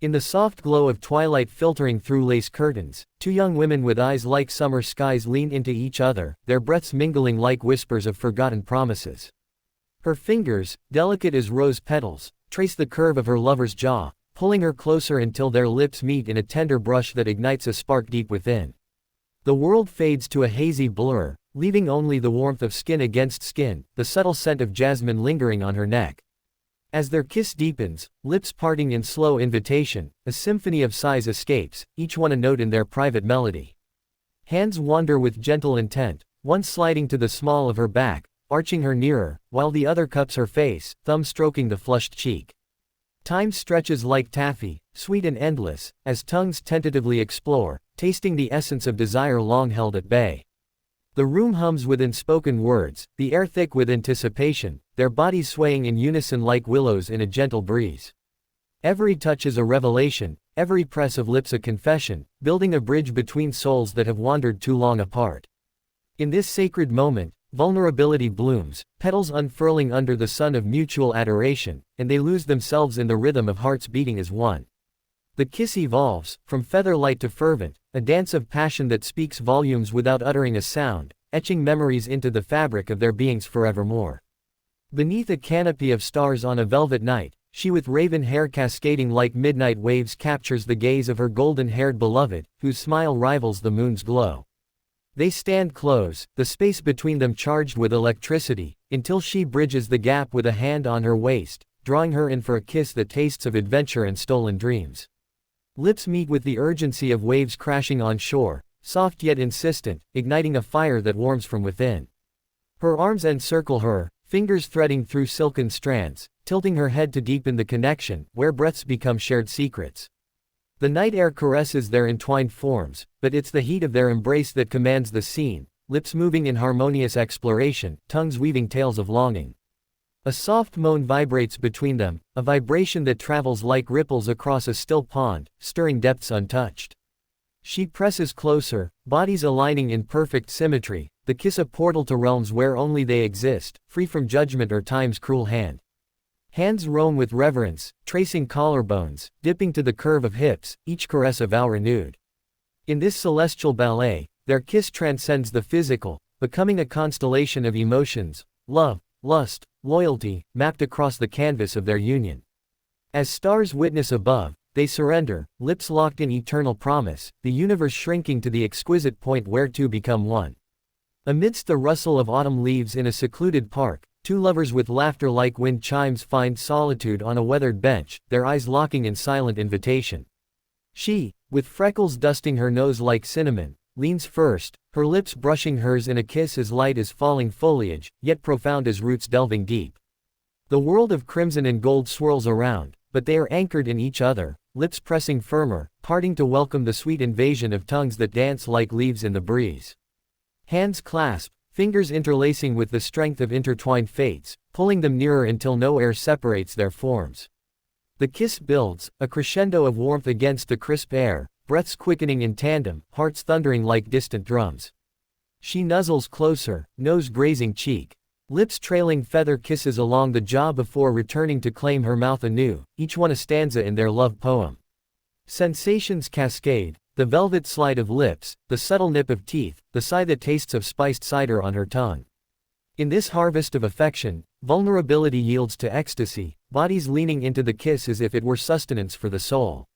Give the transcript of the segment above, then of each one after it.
In the soft glow of twilight filtering through lace curtains, two young women with eyes like summer skies lean into each other, their breaths mingling like whispers of forgotten promises. Her fingers, delicate as rose petals, trace the curve of her lover's jaw, pulling her closer until their lips meet in a tender brush that ignites a spark deep within. The world fades to a hazy blur, leaving only the warmth of skin against skin, the subtle scent of jasmine lingering on her neck. As their kiss deepens, lips parting in slow invitation, a symphony of sighs escapes, each one a note in their private melody. Hands wander with gentle intent, one sliding to the small of her back, arching her nearer, while the other cups her face, thumb stroking the flushed cheek. Time stretches like taffy, sweet and endless, as tongues tentatively explore, tasting the essence of desire long held at bay. The room hums with unspoken words, the air thick with anticipation, their bodies swaying in unison like willows in a gentle breeze. Every touch is a revelation, every press of lips a confession, building a bridge between souls that have wandered too long apart. In this sacred moment, vulnerability blooms, petals unfurling under the sun of mutual adoration, and they lose themselves in the rhythm of hearts beating as one. The kiss evolves, from featherlight to fervent, a dance of passion that speaks volumes without uttering a sound, etching memories into the fabric of their beings forevermore. Beneath a canopy of stars on a velvet night, she with raven hair cascading like midnight waves captures the gaze of her golden-haired beloved, whose smile rivals the moon's glow. They stand close, the space between them charged with electricity, until she bridges the gap with a hand on her waist, drawing her in for a kiss that tastes of adventure and stolen dreams. Lips meet with the urgency of waves crashing on shore, soft yet insistent, igniting a fire that warms from within. Her arms encircle her, fingers threading through silken strands, tilting her head to deepen the connection, where breaths become shared secrets. The night air caresses their entwined forms, but it's the heat of their embrace that commands the scene, lips moving in harmonious exploration, tongues weaving tales of longing. A soft moan vibrates between them, a vibration that travels like ripples across a still pond, stirring depths untouched. She presses closer, bodies aligning in perfect symmetry, the kiss a portal to realms where only they exist, free from judgment or time's cruel hand. Hands roam with reverence, tracing collarbones, dipping to the curve of hips, each caress a vow renewed. In this celestial ballet, their kiss transcends the physical, becoming a constellation of emotions, love, lust, loyalty, mapped across the canvas of their union. As stars witness above, they surrender, lips locked in eternal promise, the universe shrinking to the exquisite point where two become one. Amidst the rustle of autumn leaves in a secluded park, two lovers with laughter like wind chimes find solitude on a weathered bench, their eyes locking in silent invitation. She, with freckles dusting her nose like cinnamon, leans first, her lips brushing hers in a kiss as light as falling foliage, yet profound as roots delving deep. The world of crimson and gold swirls around, but they are anchored in each other, lips pressing firmer, parting to welcome the sweet invasion of tongues that dance like leaves in the breeze. Hands clasp, fingers interlacing with the strength of intertwined fates, pulling them nearer until no air separates their forms. The kiss builds, a crescendo of warmth against the crisp air, breaths quickening in tandem, hearts thundering like distant drums. She nuzzles closer, nose grazing cheek, lips trailing feather kisses along the jaw before returning to claim her mouth anew, each one a stanza in their love poem. Sensations cascade, the velvet slide of lips, the subtle nip of teeth, the sigh that tastes of spiced cider on her tongue. In this harvest of affection, vulnerability yields to ecstasy, bodies leaning into the kiss as if it were sustenance for the soul.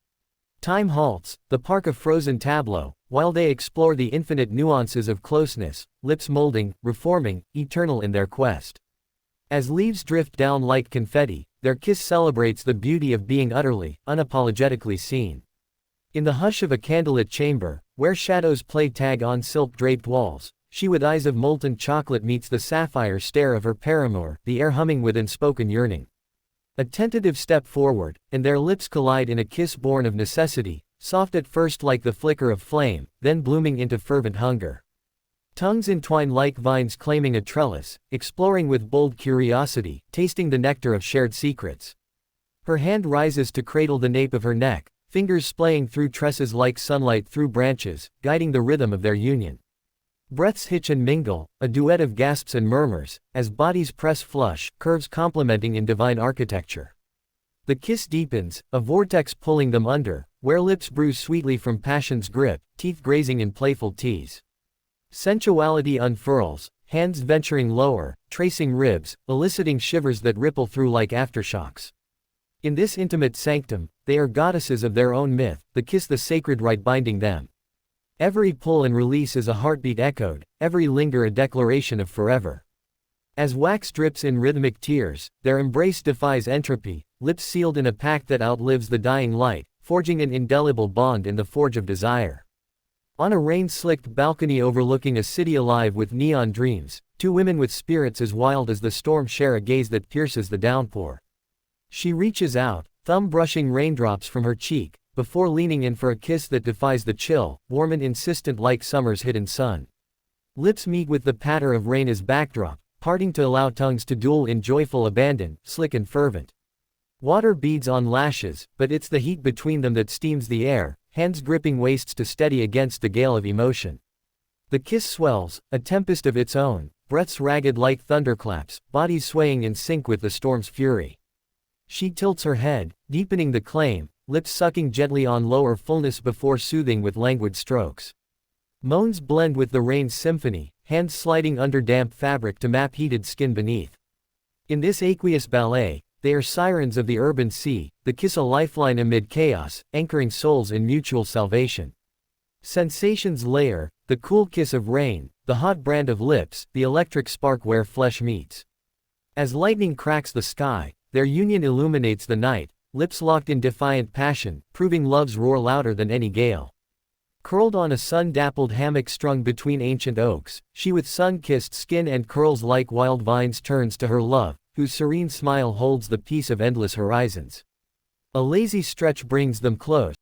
Time halts, the park a frozen tableau, while they explore the infinite nuances of closeness, lips molding, reforming, eternal in their quest. As leaves drift down like confetti, their kiss celebrates the beauty of being utterly, unapologetically seen. In the hush of a candlelit chamber, where shadows play tag on silk-draped walls, she with eyes of molten chocolate meets the sapphire stare of her paramour, the air humming with unspoken yearning. A tentative step forward, and their lips collide in a kiss born of necessity, soft at first like the flicker of flame, then blooming into fervent hunger. Tongues entwine like vines claiming a trellis, exploring with bold curiosity, tasting the nectar of shared secrets. Her hand rises to cradle the nape of her neck, fingers splaying through tresses like sunlight through branches, guiding the rhythm of their union. Breaths hitch and mingle, a duet of gasps and murmurs, as bodies press flush, curves complementing in divine architecture. The kiss deepens, a vortex pulling them under, where lips bruise sweetly from passion's grip, teeth grazing in playful tease. Sensuality unfurls, hands venturing lower, tracing ribs, eliciting shivers that ripple through like aftershocks. In this intimate sanctum, they are goddesses of their own myth, the kiss the sacred rite binding them. Every pull and release is a heartbeat echoed, every linger a declaration of forever. As wax drips in rhythmic tears, their embrace defies entropy, lips sealed in a pact that outlives the dying light, forging an indelible bond in the forge of desire. On a rain-slicked balcony overlooking a city alive with neon dreams, two women with spirits as wild as the storm share a gaze that pierces the downpour. She reaches out, thumb brushing raindrops from her cheek, before leaning in for a kiss that defies the chill, warm and insistent like summer's hidden sun. Lips meet with the patter of rain as backdrop, parting to allow tongues to duel in joyful abandon, slick and fervent. Water beads on lashes, but it's the heat between them that steams the air, hands gripping waists to steady against the gale of emotion. The kiss swells, a tempest of its own, breaths ragged like thunderclaps, bodies swaying in sync with the storm's fury. She tilts her head, deepening the claim, lips sucking gently on lower fullness before soothing with languid strokes. Moans blend with the rain's symphony, hands sliding under damp fabric to map heated skin beneath. In this aqueous ballet, they are sirens of the urban sea, the kiss a lifeline amid chaos, anchoring souls in mutual salvation. Sensations layer, the cool kiss of rain, the hot brand of lips, the electric spark where flesh meets. As lightning cracks the sky, their union illuminates the night, lips locked in defiant passion, proving love's roar louder than any gale. Curled on a sun-dappled hammock strung between ancient oaks, she with sun-kissed skin and curls like wild vines turns to her love, whose serene smile holds the peace of endless horizons. A lazy stretch brings them close.